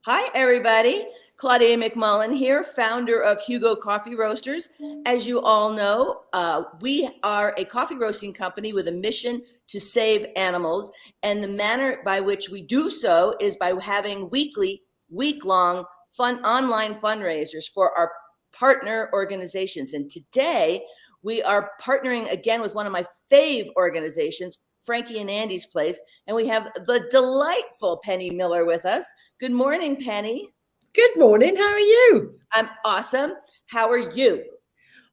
Hi, everybody. Claudia McMullen here, founder of Hugo Coffee Roasters. As you all know, we are a coffee roasting company with a mission to save animals. And the manner by which we do so is by having week-long online fundraisers for our partner organizations. And today we are partnering again with one of my fave organizations, Frankie and Andy's Place. And we have the delightful Penny Miller with us. Good morning, Penny. Good morning. How are you? I'm awesome. How are you?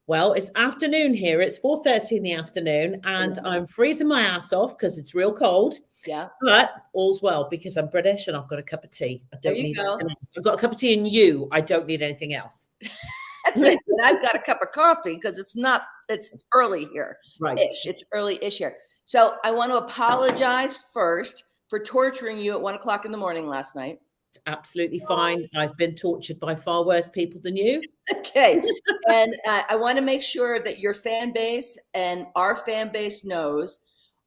Well, it's afternoon here. It's 4:30 in the afternoon, and I'm freezing my ass off because it's real cold. Yeah. But all's well because I'm British and I've got a cup of tea. I don't need go. anything else. I've got a cup of tea and you. I don't need anything else. That's right. I've got a cup of coffee because it's early here. Right. It's early-ish here. So I want to apologize first for torturing you at 1 o'clock in the morning last night. It's absolutely fine. I've been tortured by far worse people than you. Okay. And I want to make sure that your fan base and our fan base knows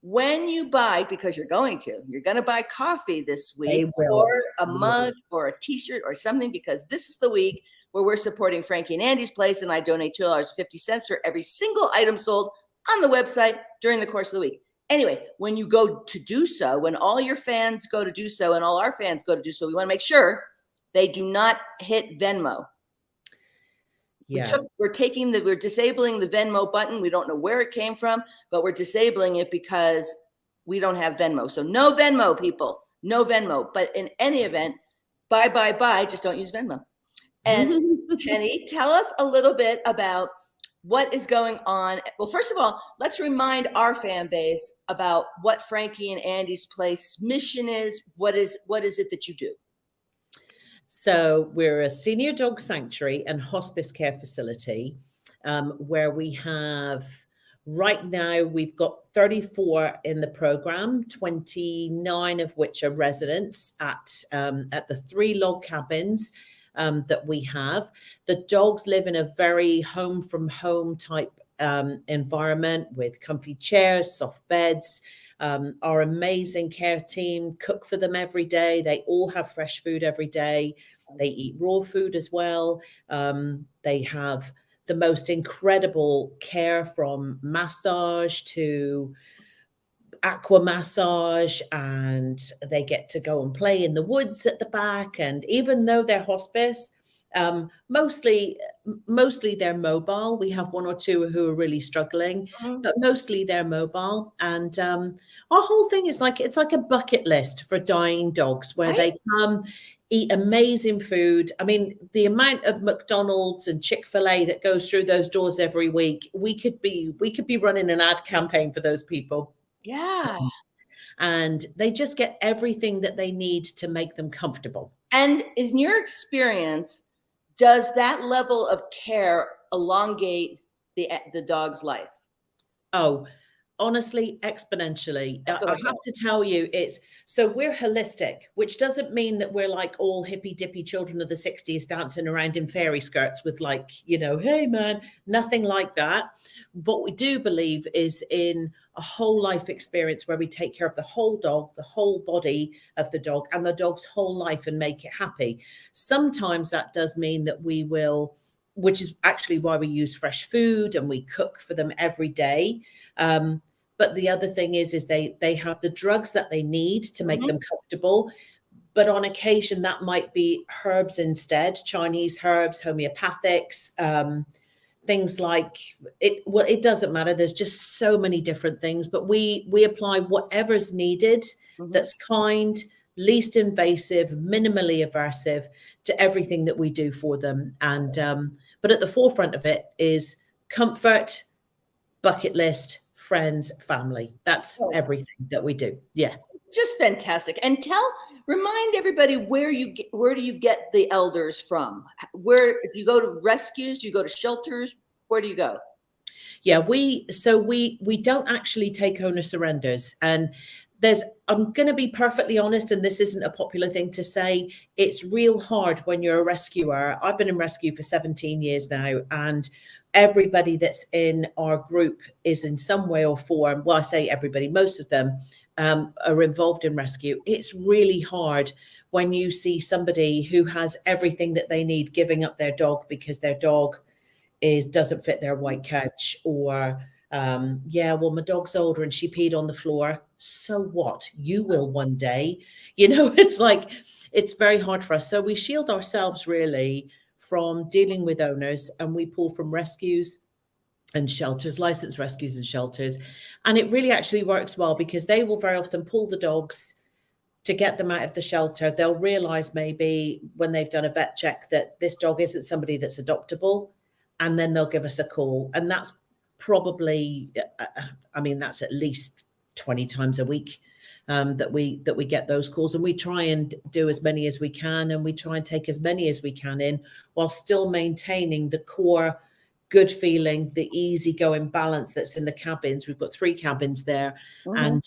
when you buy, because you're going to buy coffee this week or a mug or a t-shirt or something, because this is the week where we're supporting Frankie and Andy's Place, and I donate $2.50 for every single item sold on the website during the course of the week. Anyway, when you go to do so, when all your fans go to do so and all our fans go to do so, we want to make sure they do not hit Venmo. Yeah. We're disabling the Venmo button. We don't know where it came from, but we're disabling it because we don't have Venmo. So no Venmo, people, no Venmo. But in any event, bye, just don't use Venmo. And Penny, tell us a little bit about what is going on. Well, first of all, let's remind our fan base about what Frankie and Andy's Place mission is. What is it that you do? So we're a senior dog sanctuary and hospice care facility where we have, right now, we've got 34 in the program, 29 of which are residents at the 3 log cabins that we have. The dogs live in a very home from home type environment with comfy chairs, soft beds. Our amazing care team cook for them every day. They all have fresh food every day. They eat raw food as well. They have the most incredible care, from massage to aqua massage, and they get to go and play in the woods at the back. And even though they're hospice, mostly they're mobile. We have 1 or 2 who are really struggling, but mostly they're mobile. And our whole thing is it's like a bucket list for dying dogs, where they come, eat amazing food. I mean, the amount of McDonald's and Chick-fil-A that goes through those doors every week, we could be running an ad campaign for those people. Yeah. And they just get everything that they need to make them comfortable. And in your experience, does that level of care elongate the dog's life? Oh, honestly, exponentially. I have to tell you, we're holistic, which doesn't mean that we're like all hippy dippy children of the 60s dancing around in fairy skirts with hey man, nothing like that. What we do believe is in a whole life experience where we take care of the whole dog, the whole body of the dog, and the dog's whole life, and make it happy. Sometimes that does mean that we will, which is actually why we use fresh food and we cook for them every day. But the other thing is they have the drugs that they need to make them comfortable. But on occasion, that might be herbs instead, Chinese herbs, homeopathics, things like it. Well, it doesn't matter. There's just so many different things. But we apply whatever's needed that's kind, least invasive, minimally aversive to everything that we do for them. And but at the forefront of it is comfort, bucket list, friends, family. That's everything that we do. Yeah. Just fantastic. And remind everybody where do you get the elders from? Where, if you go to rescues, do you go to shelters? Where do you go? Yeah, we don't actually take owner surrenders. And I'm going to be perfectly honest, and this isn't a popular thing to say, it's real hard when you're a rescuer. I've been in rescue for 17 years now, and everybody that's in our group is in some way or form, well, I say everybody, most of them are involved in rescue. It's really hard when you see somebody who has everything that they need giving up their dog because their dog doesn't fit their white couch, or well, my dog's older and she peed on the floor. So what? You will one day. It's like, it's very hard for us. So we shield ourselves really from dealing with owners, and we pull from rescues and shelters, licensed rescues and shelters. And it really actually works well, because they will very often pull the dogs to get them out of the shelter. They'll realize maybe when they've done a vet check that this dog isn't somebody that's adoptable, and then they'll give us a call. And that's probably, that's at least 20 times a week that we get those calls. And we try and do as many as we can, and we try and take as many as we can in, while still maintaining the core good feeling, the easygoing balance that's in the cabins. We've got 3 cabins there. And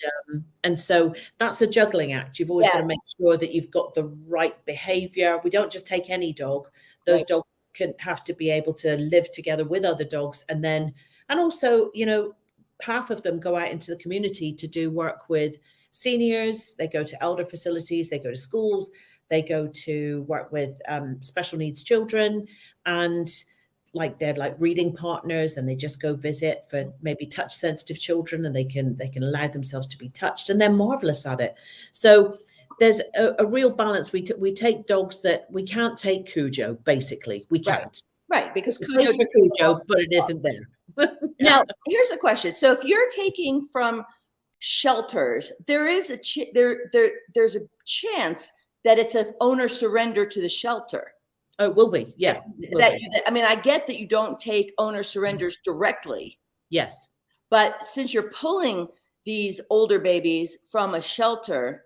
so that's a juggling act. You've always got to make sure that you've got the right behavior. We don't just take any dog. Those dogs have to be able to live together with other dogs. And also, half of them go out into the community to do work with seniors. They go to elder facilities, they go to schools, they go to work with special needs children, and they're like reading partners, and they just go visit for maybe touch sensitive children, and they can allow themselves to be touched, and they're marvelous at it. So there's a real balance. We take dogs that we can't take Cujo, basically. We can't. Right, because Cujo's for Cujo, but it isn't there. Now, here's a question. So if you're taking from shelters, there is there's a chance that it's an owner surrender to the shelter. Oh, it will be. Yeah. I get that you don't take owner surrenders directly. Yes. But since you're pulling these older babies from a shelter,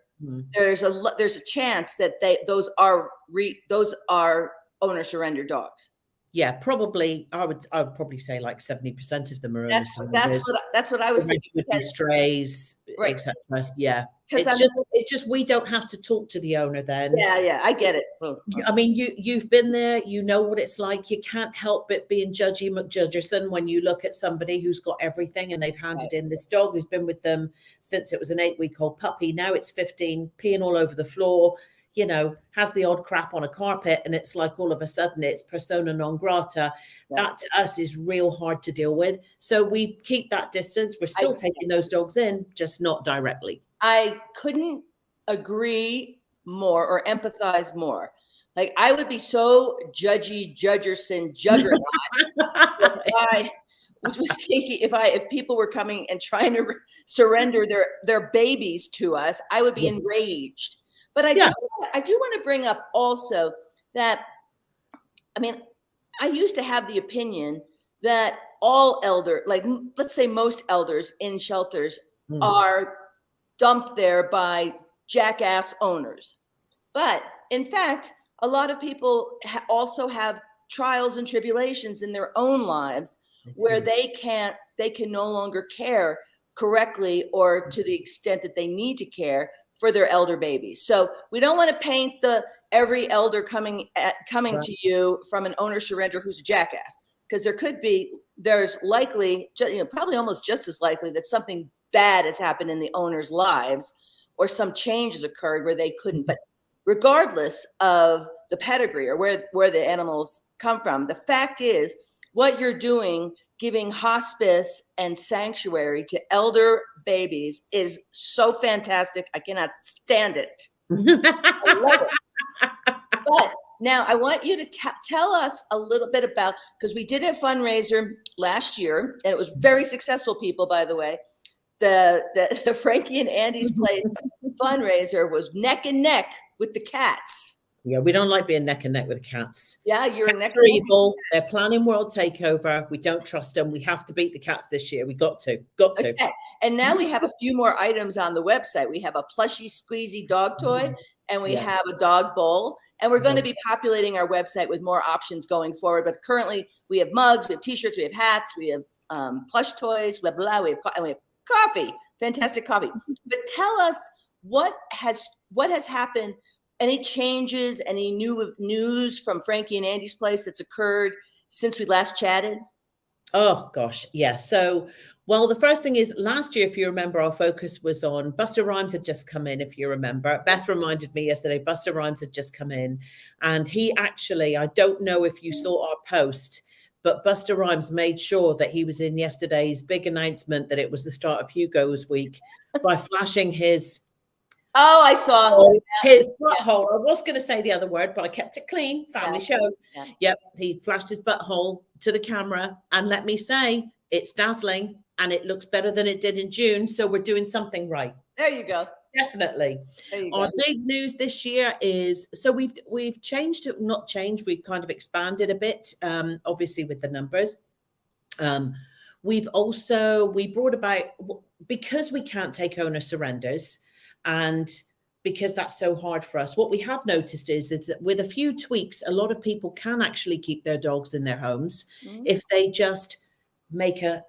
there's a chance that those are owner surrender dogs. Yeah, probably. I would probably say like 70% of them are owner surrenders. That's what I was thinking. With strays, etc. Yeah. It's just we don't have to talk to the owner then. Yeah, I get it. I mean, you've been there, you know what it's like. You can't help but being judgy McJudgerson when you look at somebody who's got everything, and they've handed in this dog who's been with them since it was an 8-week-old puppy. Now it's 15, peeing all over the floor, has the odd crap on a carpet, and it's like all of a sudden it's persona non grata. That to us is real hard to deal with. So we keep that distance. We're still taking those dogs in, just not directly. I couldn't agree more or empathize more. Like, I would be so judgy Judgerson juggernaut if people were coming and trying to surrender their babies to us. I would be enraged. But I do want to bring up also that, I used to have the opinion that all let's say most elders in shelters are dumped there by jackass owners. But in fact, a lot of people also have trials and tribulations in their own lives where they can no longer care correctly or to the extent that they need to care for their elder babies. So we don't want to paint every elder coming to you from an owner surrender who's a jackass, because there's likely, probably almost just as likely that something bad has happened in the owner's lives, or some changes occurred where they couldn't. But regardless of the pedigree or where the animals come from, the fact is what you're doing, giving hospice and sanctuary to elder babies, is so fantastic. I cannot stand it. I love it. But now I want you to tell us a little bit about, because we did a fundraiser last year, and it was very successful, people, by the way. The Frankie and Andy's Place fundraiser was neck and neck with the cats. Yeah, we don't like being neck and neck with cats. Yeah, you're cats are evil. They're planning world takeover. We don't trust them. We have to beat the cats this year. We got to. Okay. And now we have a few more items on the website. We have a plushy, squeezy dog toy, and we have a dog bowl. And we're going to be populating our website with more options going forward. But currently, we have mugs, we have T-shirts, we have hats, we have plush toys, blah, blah, we have coffee, fantastic coffee. But tell us what has happened. Any changes, any new news from Frankie and Andy's Place that's occurred since we last chatted? Oh gosh, yeah. So, well, the first thing is last year, if you remember, our focus was on Buster Rhymes had just come in. If you remember, Beth reminded me yesterday, Buster Rhymes had just come in, and he actually, I don't know if you saw our post, but Buster Rhymes made sure that he was in yesterday's big announcement that it was the start of Hugo's week by flashing his Oh, I saw. his Yeah, butthole. I was going to say the other word, but I kept it clean. Family show. yeah. Yep. He flashed his butthole to the camera. And let me say, it's dazzling and it looks better than it did in June. So we're doing something right. There you go. Definitely. There you Our go. big news this year is, so we've changed it, not changed, we've kind of expanded a bit, obviously with the numbers. We brought about, because we can't take owner surrenders and because that's so hard for us, what we have noticed is that with a few tweaks, a lot of people can actually keep their dogs in their homes if they just make a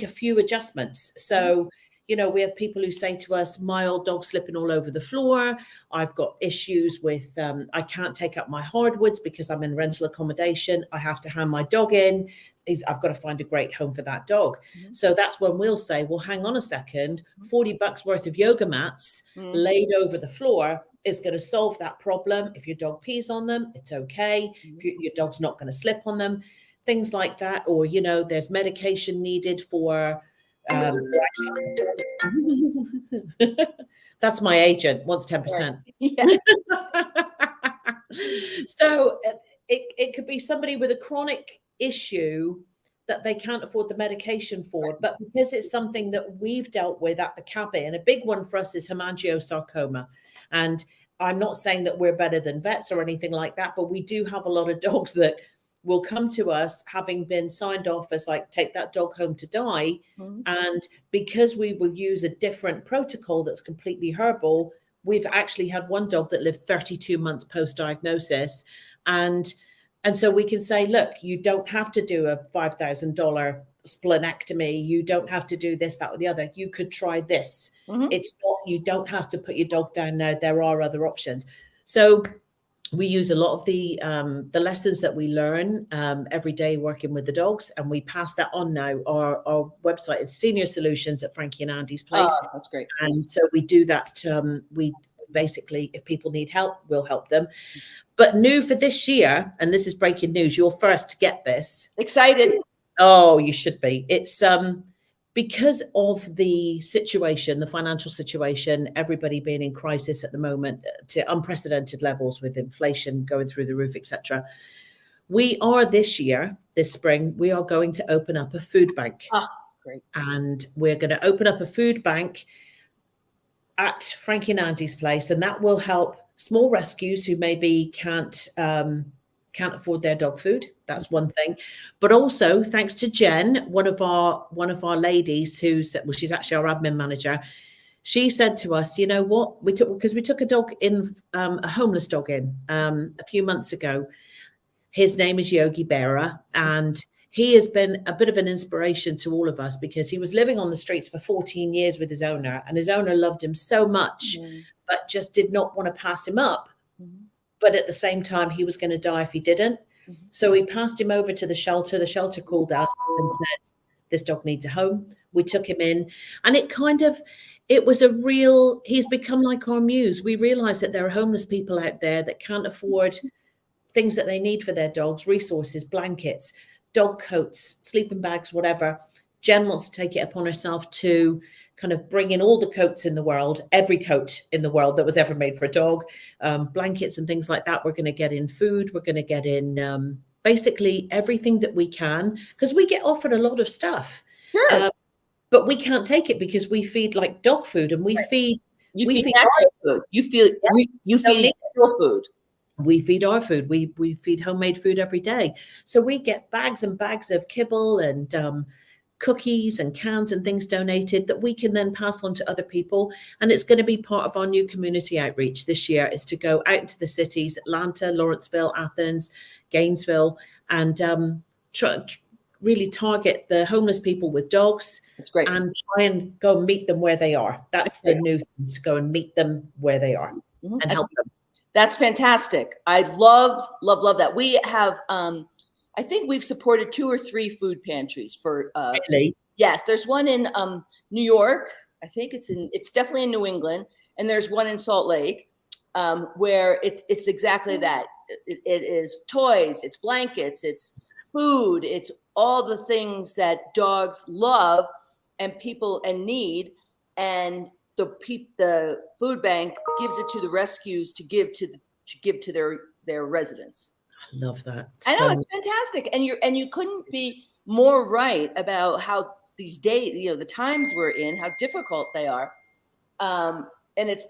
few adjustments. So, we have people who say to us, my old dog's slipping all over the floor. I've got issues with, I can't take up my hardwoods because I'm in rental accommodation. I have to hand my dog in. I've got to find a great home for that dog. So that's when we'll say, well, hang on a second, $40 worth of yoga mats laid over the floor is going to solve that problem. If your dog pees on them, it's okay. If your dog's not going to slip on them, things like that. Or, there's medication needed for, that's my agent, wants 10%. Yeah. So it could be somebody with a chronic issue that they can't afford the medication for, but because it's something that we've dealt with at the cabin, a big one for us is hemangiosarcoma. And I'm not saying that we're better than vets or anything like that, but we do have a lot of dogs that will come to us having been signed off as like, take that dog home to die. And because we will use a different protocol that's completely herbal, we've actually had one dog that lived 32 months post-diagnosis. And so we can say, look, you don't have to do a $5,000 splenectomy. You don't have to do this, that, or the other. You could try this. It's not, you don't have to put your dog down now. There are other options. So we use a lot of the lessons that we learn every day working with the dogs, and we pass that on now. Our website is Senior Solutions at Frankie and Andy's place. Oh, that's great. And so we do that. We basically, if people need help, we'll help them. But new for this year, and this is breaking news, you're first to get this. Excited. Oh, you should be. It's because of the situation, the financial situation, everybody being in crisis at the moment to unprecedented levels with inflation going through the roof, etc. We are this spring, we are going to open up a food bank. Oh, great. And we're going to open up a food bank at Frankie and Andy's place, and that will help small rescues who maybe can't afford their dog food. That's one thing. But also, thanks to Jen, one of our ladies she's actually our admin manager. She said to us, you know what, we took a dog in, a homeless dog in a few months ago. His name is Yogi Berra, and he has been a bit of an inspiration to all of us because he was living on the streets for 14 years with his owner, and his owner loved him so much, but just did not want to pass him up. But at the same time, he was going to die if he didn't. So we passed him over to the shelter. The shelter called us and said, this dog needs a home. We took him in, and he's become like our muse. We realized that there are homeless people out there that can't afford things that they need for their dogs, resources, blankets, dog coats, sleeping bags, whatever. Jen wants to take it upon herself to kind of bring in all the coats in the world, every coat in the world that was ever made for a dog, blankets and things like that. We're going to get in food. We're going to get in basically everything that we can, because we get offered a lot of stuff. Sure. But we can't take it because we feed like dog food, and we feed natural food. You feed real food. We feed our food. We feed homemade food every day. So we get bags and bags of kibble and cookies and cans and things donated that we can then pass on to other people. And it's going to be part of our new community outreach this year, is to go out into the cities, Atlanta, Lawrenceville, Athens, Gainesville, and really target the homeless people with dogs. That's great. And try and go and meet them where they are. That's the new thing, to go and meet them where they are and help them. That's fantastic. I love that. We have, I think we've supported 2 or 3 food pantries for. Really? Yes, there's one in New York. I think it's definitely in New England, and there's one in Salt Lake, where it's exactly that. It is toys, it's blankets, it's food, it's all the things that dogs love and people and need, and the food bank gives it to the rescues to give to their residents. I love that. I know, it's fantastic, and you couldn't be more right about how these days, the times we're in, how difficult they are. And it's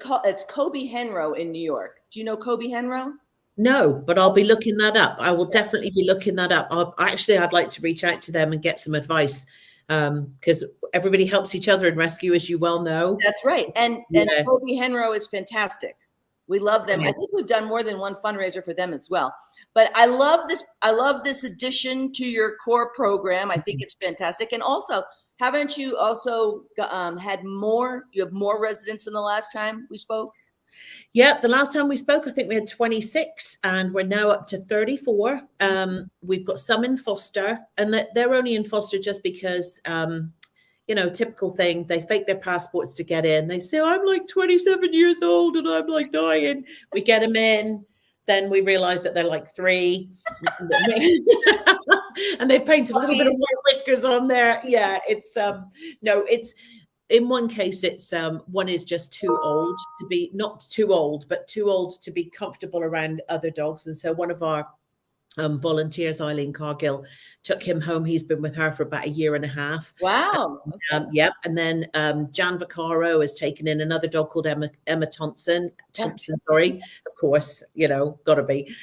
Kobe Henro in New York. Do you know Kobe Henro? No, but I'll be looking that up. I will definitely be looking that up. I'd like to reach out to them and get some advice, because everybody helps each other in rescue, as you well know. That's right. And Kobe Henro is fantastic. We love them. I think we've done more than one fundraiser for them as well. But I love this. I love this addition to your core program. I think it's fantastic. And also, haven't you also had more? You have more residents than the last time we spoke? Yeah, the last time we spoke, I think we had 26, and we're now up to 34. We've got some in foster, and they're only in foster just because, typical thing. They fake their passports to get in. They say, I'm like 27 years old and I'm like dying. We get them in. Then we realize that they're like 3. And they've painted a little bit of white whiskers on there. Yeah, it's in one case, it's one is just too old to be, not too old, but too old to be comfortable around other dogs. And so one of our volunteers, Eileen Cargill, took him home. He's been with her for about 1.5 years. Wow. Yep. And then Jan Vaccaro has taken in another dog called Emma Thompson, sorry, of course, gotta be.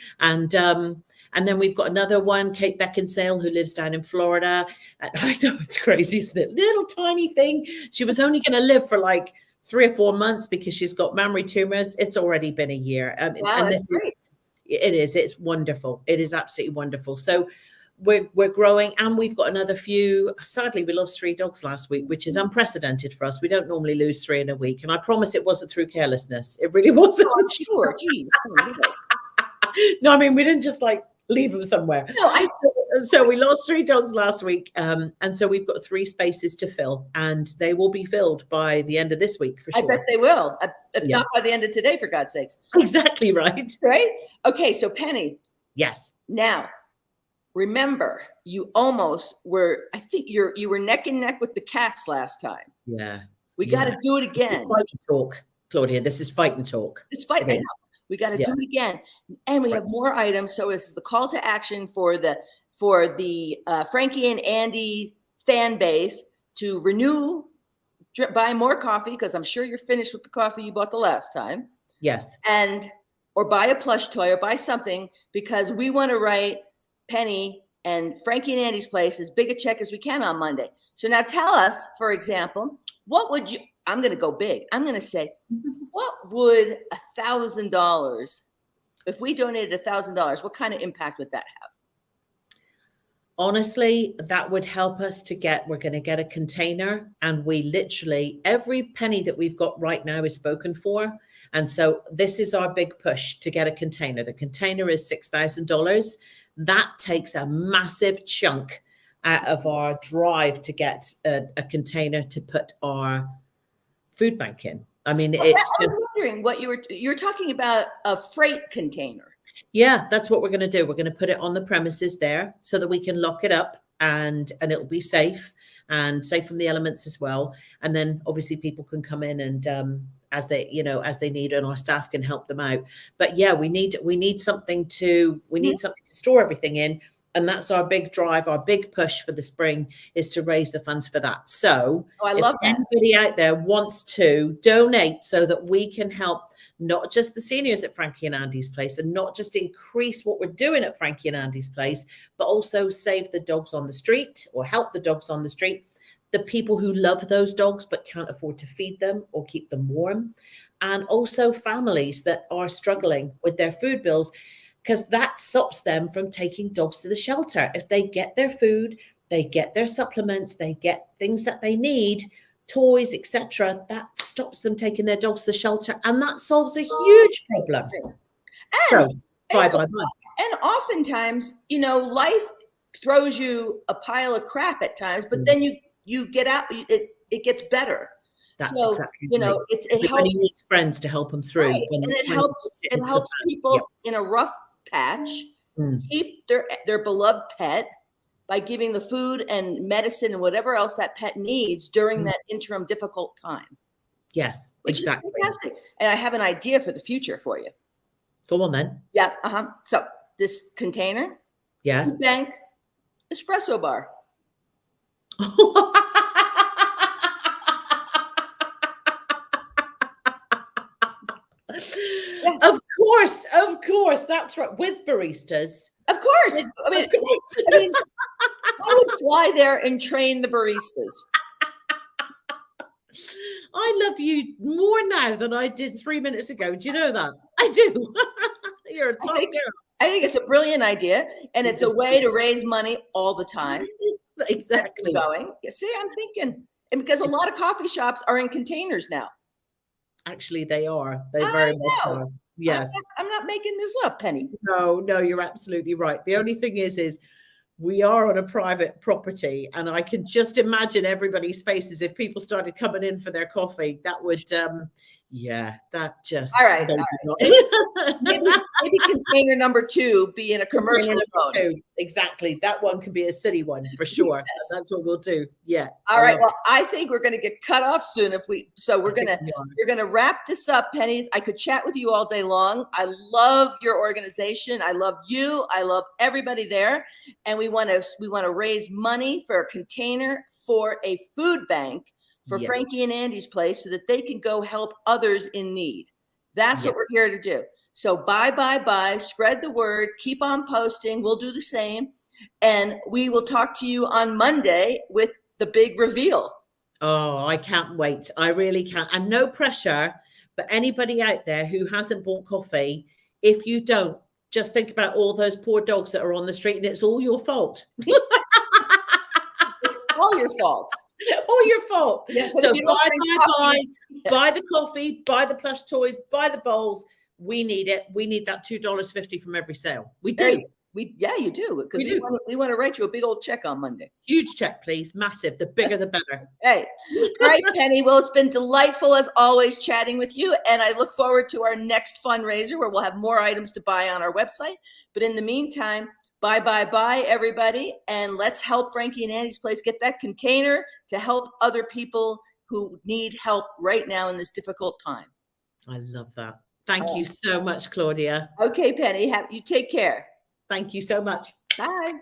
And then we've got another one, Kate Beckinsale, who lives down in Florida. And I know it's crazy, isn't it? Little tiny thing. She was only going to live for like 3 or 4 months because she's got mammary tumors. It's already been 1 year. Wow, and that's great. It is. It's wonderful. It is absolutely wonderful. So we're growing, and we've got another few. Sadly, we lost 3 dogs last week, which is unprecedented for us. We don't normally lose 3 in a week. And I promise it wasn't through carelessness. It really wasn't. Oh, I'm sure. Geez. No, I mean, we didn't just leave them somewhere. No, so we lost 3 dogs last week. And so we've got 3 spaces to fill, and they will be filled by the end of this week for sure. I bet they will. If not by the end of today, for God's sakes. Exactly right. Right? Okay, so Penny. Yes. Now, remember, you almost were, I think you were neck and neck with the cats last time. Yeah. We got to do it again. Fight and talk, Claudia. This is fight and talk. It's fight and talk. We got to do it again. And we have more items. So this is the call to action for the Frankie and Andy fan base to buy more coffee, because I'm sure you're finished with the coffee you bought the last time. Yes. Or buy a plush toy or buy something, because we want to write Penny and Frankie and Andy's place as big a check as we can on Monday. So now tell us, for example, I'm going to go big. I'm going to say, what would $1,000, if we donated $1,000, what kind of impact would that have? Honestly, that would help us we're going to get a container, and we literally, every penny that we've got right now is spoken for. And so this is our big push to get a container. The container is $6,000. That takes a massive chunk out of our drive to get a container to put our food bank in. I mean, I was wondering what you're talking about, a freight container. Yeah, that's what we're going to do. We're going to put it on the premises there so that we can lock it up, and it'll be safe from the elements as well. And then obviously people can come in and as they need, and our staff can help them out. But yeah, we need something to store everything in. And that's our big drive, our big push for the spring, is to raise the funds for that. So I love that. Anybody out there wants to donate so that we can help not just the seniors at Frankie and Andy's place, and not just increase what we're doing at Frankie and Andy's place, but also save the dogs on the street, or help the dogs on the street, the people who love those dogs but can't afford to feed them or keep them warm, and also families that are struggling with their food bills, because that stops them from taking dogs to the shelter. If they get their food, they get their supplements, they get things that they need, toys, etc., that stops them taking their dogs to the shelter, and that solves a huge problem. And oftentimes, life throws you a pile of crap at times, but then you get out, it gets better. That's So, exactly you know, right. it Everybody helps, needs friends to help them through. right? When, And it when helps, get it into the helps fan. people in a rough patch keep their beloved pet by giving the food and medicine and whatever else that pet needs during that interim difficult time. Yes, Which exactly. is fantastic. And I have an idea for the future for you. Go on then. Yeah. So this container, Yeah. food bank, espresso bar. Of course, that's right. With baristas. Of course. I mean, I would fly there and train the baristas. I love you more now than I did 3 minutes ago. Do you know that? I do. You're a top girl. I think it's a brilliant idea, and it's a way to raise money all the time. Exactly. Going. See, I'm thinking, and because a lot of coffee shops are in containers now. Actually, they are. They very much are. Yes. I'm not making this up, Penny. No, you're absolutely right. The only thing is we are on a private property, and I can just imagine everybody's faces if people started coming in for their coffee. That would, that just. All right. Maybe container number 2 be in a commercial zone. Exactly. That one can be a city one for sure. Yes. That's what we'll do. Yeah. All right. Well, I think we're going to get cut off soon we're going to wrap this up, Pennies. I could chat with you all day long. I love your organization. I love you. I love everybody there. And we want to raise money for a container for a food bank for Frankie and Andy's place so that they can go help others in need. That's what we're here to do. So bye. Spread the word. Keep on posting. We'll do the same. And we will talk to you on Monday with the big reveal. Oh, I can't wait. I really can't. And no pressure, but anybody out there who hasn't bought coffee, if you don't, just think about all those poor dogs that are on the street, and it's all your fault. It's all your fault. All your fault. Yes, so buy the coffee, buy the plush toys, buy the bowls. We need it. We need that $2.50 from every sale. We do. You do, because we want to write you a big old check on Monday. Huge check, please. Massive. The bigger, the better. Hey, all right, Penny. Well, it's been delightful as always chatting with you, and I look forward to our next fundraiser where we'll have more items to buy on our website. But in the meantime, bye, everybody, and let's help Frankie and Andy's place get that container to help other people who need help right now in this difficult time. I love that. Thank you so much, Claudia. Okay, Penny. You take care. Thank you so much. Bye.